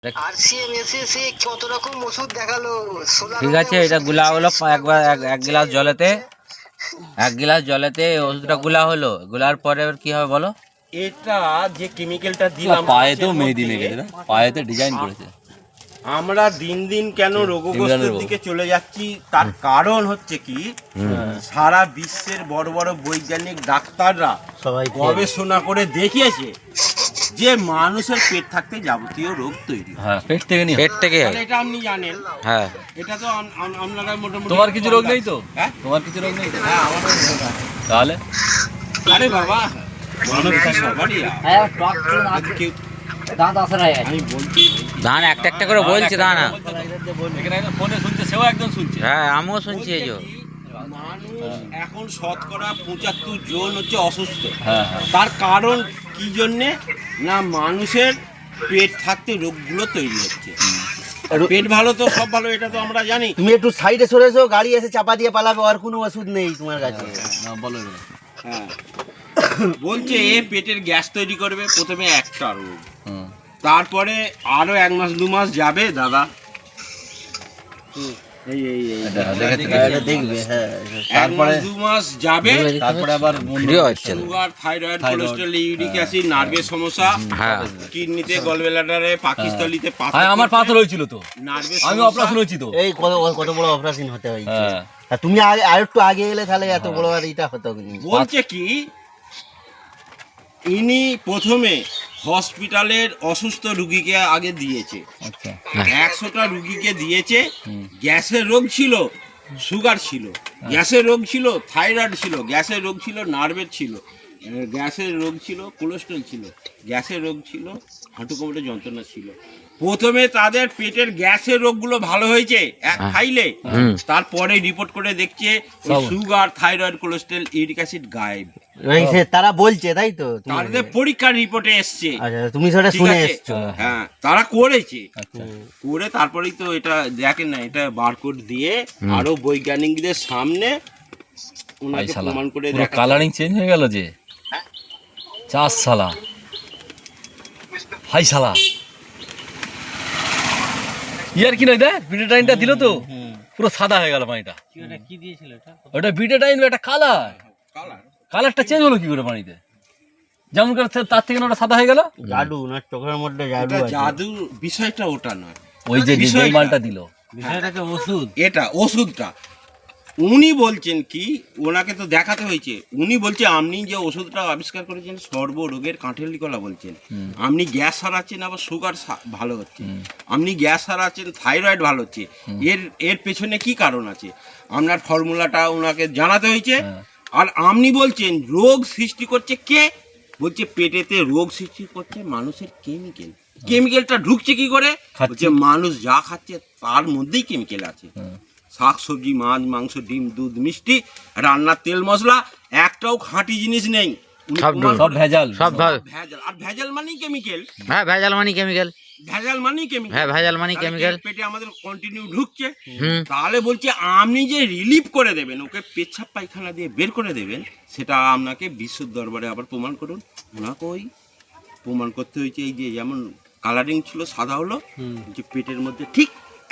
কত রকম ওষুধ দেখালো। ঠিক আছে, এটা গুলা হলো একবার এক গ্লাস জলেতে ওষুধটা গুলা হলো। গুলার পরে কি হবে বলো? এটা যে কেমিক্যালটা দিলাম পায়েতেও মেহেদি লেগেছে না, পায়েতে ডিজাইন করেছে। আমরা দিন দিন কেন রোগগ্রস্তের দিকে চলে যাচ্ছি, তার কারণ হচ্ছে কি, সারা বিশ্বের বড় বড় বৈজ্ঞানিক ডাক্তাররা সবাই গবেষণা করে দেখিয়েছে যে মানুষের পেট থাকতে যাবতীয় রোগ তৈরি। হ্যাঁ, পেট থেকে এটা আপনি জানেন। হ্যাঁ, এটা তো আপনারা মোটামুটি। তোমার কিছু রোগ নেই তো? হ্যাঁ, তোমার কিছু রোগ নেই তো? হ্যাঁ, আমার রোগ আছে। তাহলে আরে বাবা, মানব সবারই আমি বলছি। দাঁড়ান, একটা একটা করে বলছি, দাঁড়া। এখানে একজন ফোনে শুনছে, সেও একজন শুনছে। হ্যাঁ, আমিও শুনছি। এই যে মানুষ এখন শতকরা 75 জন হচ্ছে অসুস্থ। হ্যাঁ, তার কারণ কি জন্যে না, মানুষের পেট থাকতে রোগগুলো তৈরি হচ্ছে। পেট ভালো তো সব ভালো, এটা তো আমরা জানি। তুমি একটু সাইডে সরেছো, গাড়ি এসে চাপা দিয়ে পালাবে, আর কোনো ওষুধ নেই তোমার কাছে। না বলো। হ্যাঁ, বলছে পেটের গ্যাস তৈরি করবে প্রথমে একটা রোগ, তারপরে আরো 1 মাস 2 মাস যাবে দাদা। দেখবে, হ্যাঁ, তারপরে 2 মাস যাবে, তারপরে আবার sugar, thyroid, cholesterol, uric acid, নার্ভের সমস্যা, কিডনিতে, গলব্লাডারে, পাকস্থলীতে পাথর। আমার পাথর হয়েছিল তো, নার্ভের আমি অপারেশন হয়েছি তো। এই কত বড় অপারেশন হতে হয়েছে। হ্যাঁ, আর তুমি আর একটু আগে এলে তাহলে এত বড় আর এটা হতো না। বলছে কি, ইনি প্রথমে হসপিটালের অসুস্থ রুগীকে আগে দিয়েছে। আচ্ছা, 100টা রুগীকে দিয়েছে। গ্যাসের রোগ ছিল, সুগার ছিল, গ্যাসের রোগ ছিল, থাইরয়েড ছিল, গ্যাসের রোগ ছিল, নার্ভের ছিল, গ্যাসের রোগ ছিল, কোলেস্ট্রল ছিল, গ্যাসের রোগ ছিল, হাঁটু কোমরে যন্ত্রণা ছিল। প্রথমে তাদের পেটের গ্যাসের রোগগুলো ভালো হয়েছে খাইলে, তারপরে রিপোর্ট করে দেখছে sugar, thyroid, cholesterol, uric acid গায়েব। তারা বলছে, তাই তো? তাদের পরীক্ষার রিপোর্টে এসছে। আচ্ছা, তুমি সেটা শুনে এসছো? হ্যাঁ, তারা করেছে। করে তারপরেই তো এটা দেখেন না, এটা বারকোড দিয়ে আরো বৈজ্ঞানিকদের সামনে ওনাকে প্রমাণ করে দেখা। কালারিং চেঞ্জ হয়ে গেল যে। চাষ শালা, হাই শালা, ইয়ার কি নয়, দেখ বিটেটাইনটা দিল তো পুরো সাদা হয়ে গেল পানিটা। কি দিয়েছিল ওটা বিটেটাইন, একটা কালারটা চেঞ্জ হলো কি করে পানিতে? যেমন করে তার থেকে ওটা সাদা হয়ে গেল। জাদু না, চোখের মধ্যে জাদু আছে। জাদু বিষয়টা ওটা না, ওই যে মালটা দিল, বিষয়টাকে ওষুধ। এটা ওষুধটা উনি বলছেন কি, ওনাকে তো দেখাতে হয়েছে। উনি বলছে আপনি যে ওষুধটা আবিষ্কার করেছেন সর্বরোগের কাঠেলি কলা বলছেন, আপনি গ্যাস সারাচ্ছেন, আবার সুগার ভালো হচ্ছে, আপনি গ্যাস সারাচ্ছেন, থাইরয়েড ভালো হচ্ছে। এর পেছনে কি কারণ আছে আপনার ফর্মুলাটা ওনাকে জানাতে হয়েছে। আর আপনি বলছেন রোগ সৃষ্টি করছে কে? বলছে পেটেতে রোগ সৃষ্টি করছে মানুষের কেমিক্যাল। কেমিক্যালটা ঢুকছে কি করে? বলছে মানুষ যা খাচ্ছে তার মধ্যেই কেমিক্যাল আছে। শাক সবজি, মাছ, মাংস, ডিম, দুধ, মিষ্টি, রান্নার তেল মশলা, একটাও খাঁটি জিনিস নেই, সব ভেজাল। ভেজাল। আর ভেজাল মানেই কেমিক্যাল। হ্যাঁ, ভেজাল মানি কেমিক্যাল। ভেজাল মানেই কেমিক্যাল। হ্যাঁ, ভেজাল মানি কেমিক্যাল। পেটে আমাদের কন্টিনিউ ঢুকছে। তাহলে বলছে আপনি যে রিলিফ করে দেবেন, ওকে পেচ্ছাপ পায়খানা দিয়ে বের করে দেবেন, সেটা আপনাকে বিশ্বর দরবারে আবার প্রমাণ করুন। ওনাকে ওই প্রমাণ করতে হয়েছে। এই যে যেমন কালারিং ছিল, সাদা হলো, যে পেটের মধ্যে ঠিক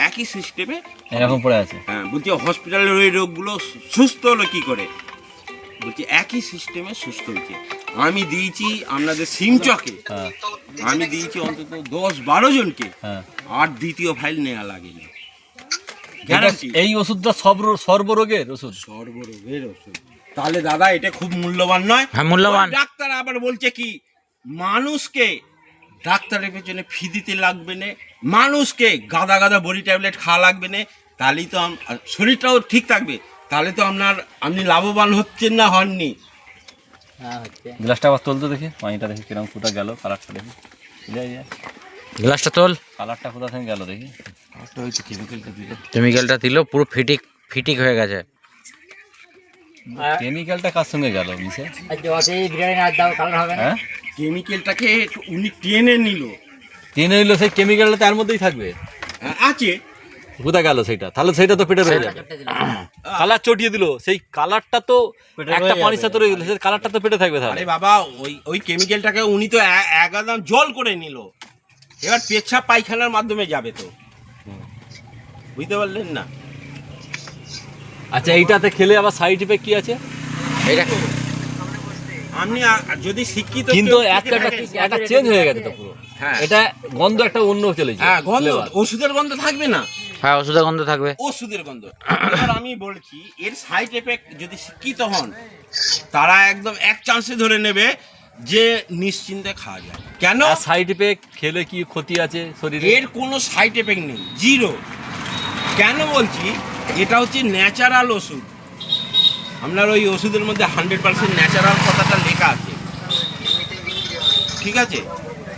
একই সিস্টেমে এরকম পড়ে আছে। হ্যাঁ, বলছি হসপিটালের ওই রোগগুলো সুস্থ হলো কি করে? বলছি একই সিস্টেমে সুস্থ হয়েছে। আমি দিয়েছি আপনাদের সিমচকে, আমি দিয়েছি অন্তত 10-12 জনকে, আর দ্বিতীয় ফাইল নেওয়া লাগেনি। এই ওষুধটা সর্বরোগের ওষুধ। সর্বরোগের ওষুধ। তাহলে দাদা এটা খুব মূল্যবান নয়? হ্যাঁ, মূল্যবান। ডাক্তার আবার বলছে কি, মানুষকে ডাক্তারের পেছনে ফি দিতে লাগবে না, মানুষকে গাদা গাদা বড়ি ট্যাবলেট খাওয়া লাগবে না, তাহলেই তো শরীরটাও ঠিক থাকবে। তাহলে তো আপনি লাভবান হচ্ছেন না, হননি। গ্লাসটা আবার তোল তো দেখি, পানিটা দেখি কিরকম ফুটা গেল, কালারটা দেখি। গ্লাসটা তোল, কালারটা কোথা থেকে গেল দেখি। কেমিক্যালটা দিল, পুরো ফিটিক হয়ে গেছে। কেমিক্যালটা কার সঙ্গে গেল মিশে? হ্যাঁ, কেমিক্যালটাকে উনি টেনে নিল। সেই কেমিক্যালটা তার মধ্যেই থাকবে, আছে। কোথা গেল সেটা? তাহলে সেটা তো পেটে রয়ে যাবে। কালার চটিয়ে দিল, সেই কালারটা তো একটা পানির সাথে রয়ে গেল, সেই কালারটা তো পেটে থাকবে। তাহলে বাবা ওই কেমিক্যালটাকে উনি তো একদম জল করে নিল। এবার পেচ্ছাপ পায়খানার মাধ্যমে যাবে তো, বুঝতে পারলেন না? আচ্ছা এইটাতে খেলে আবার সাইড ইফেক্ট কি আছে? এটা আপনি যদি শিক্ষিত কিন্তু কেউ থেকে একটা থাকেন, একটা চেঞ্জ হয়ে গেছে তো পুরো। হ্যাঁ। এটা গন্ধ একটা অন্য চলেছে। হ্যাঁ, গন্ধ, flavor। ওষুধের গন্ধ থাকবে না, হ্যাঁ ওষুধের গন্ধ থাকবে। ওষুধের গন্ধ। এবার আমি বলছি এর সাইড এফেক্ট যদি শিক্ষিত হন তারা একদম এক চান্সে ধরে নেবে যে নিশ্চিন্তে খাওয়া যায়। কেন? আর সাইড ইফেক্ট খেলে কি ক্ষতি আছে শরীরে? এর কোনো সাইড এফেক্ট নেই, জিরো। কেন বলছি? এটা হচ্ছে ন্যাচারাল ওষুধ। আপনার ওই ওষুধের মধ্যে 100% ন্যাচারাল কথাটা লেখা আছে, ঠিক আছে?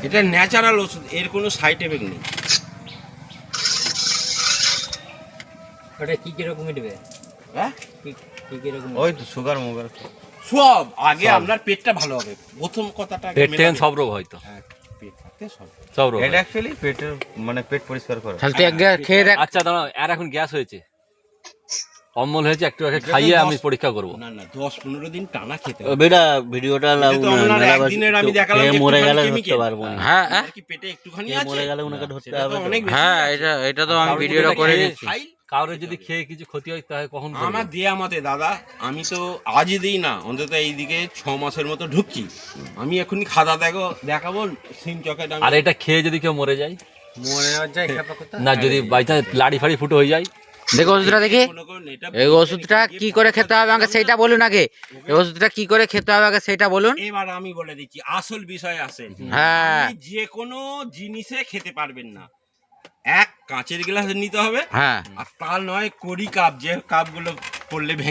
এটা ন্যাচারাল ওষুধ, এর কোনো সাইড এফেক্ট নেই। ওটা কি কিরকম দেবে? হ্যাঁ, কি কিরকম? ওই তো সুগার মুগার সব আগে সব। আপনার পেটটা ভালো হবে, প্রথম কথাটা আগে পেট থেকে মেলাবেন। সব রোগ হয়তো, হ্যাঁ, পেট থাকতে সব। সব রোগ এটা হয়। অ্যাকচুয়ালি পেটের মানে পেট পরিষ্কার করে। তাহলে তুই এক খেয়ে দেখ। আচ্ছা দাঁড়াও, আর এখন গ্যাস হয়েছে, অম্বল হয়েছে, একটু আগে খাইয়ে আমি পরীক্ষা করবো। না না, 10-15 দিন টানা খেতে হবে। বেটা ভিডিওটা এটা তো আপনার একদিনের আমি দেখালাম যে মরে গেলে একটুখানি ধরতে chemical। পারবো না। হ্যাঁ হ্যাঁ আপনার কি পেটে একটুখানি কে আছে? মরে গেলে ওনাকে ধরতে সেটা তো হবে তো। অনেক বেশি হ্যাঁ, আছে। এটা তো আমি কারোর ভিডিওটা যদি করে খেয়ে নিচ্ছি। খাই। কারোর যদি খেয়ে কিছু ক্ষতি হয় তাহলে কখন করবে? আমার দেয়া মতে দাদা, আমি তো আজই দিই না, অন্তত এইদিকে 6 মাসের মতো ঢুকছি। আমি এখনই খাতা দেখাবো সিম চকেট। আর এটা খেয়ে যদি কেউ মরে যায়, মনে যায় খেপা কথা। না যদি বাই চান্স লাড়ি ফাড়ি ফুটো হয়ে যায়, দেখো ওষুধটা দেখি, এই ওষুধটা কি করে খেতে হবে আমাকে সেইটা বলুন আগে। এই ওষুধটা কি করে খেতে হবে আগে সেইটা বলুন। এবার আমি বলে দিচ্ছি, আসল বিষয় আছে। হ্যাঁ। আপনি যে কোনো জিনিসে খেতে পারবেন না। এক কাঁচের গ্লাস নিতে হবে, হ্যাঁ আর তার নয় কড়ি কাপ, যে কাপগুলো পড়লে ভেঙে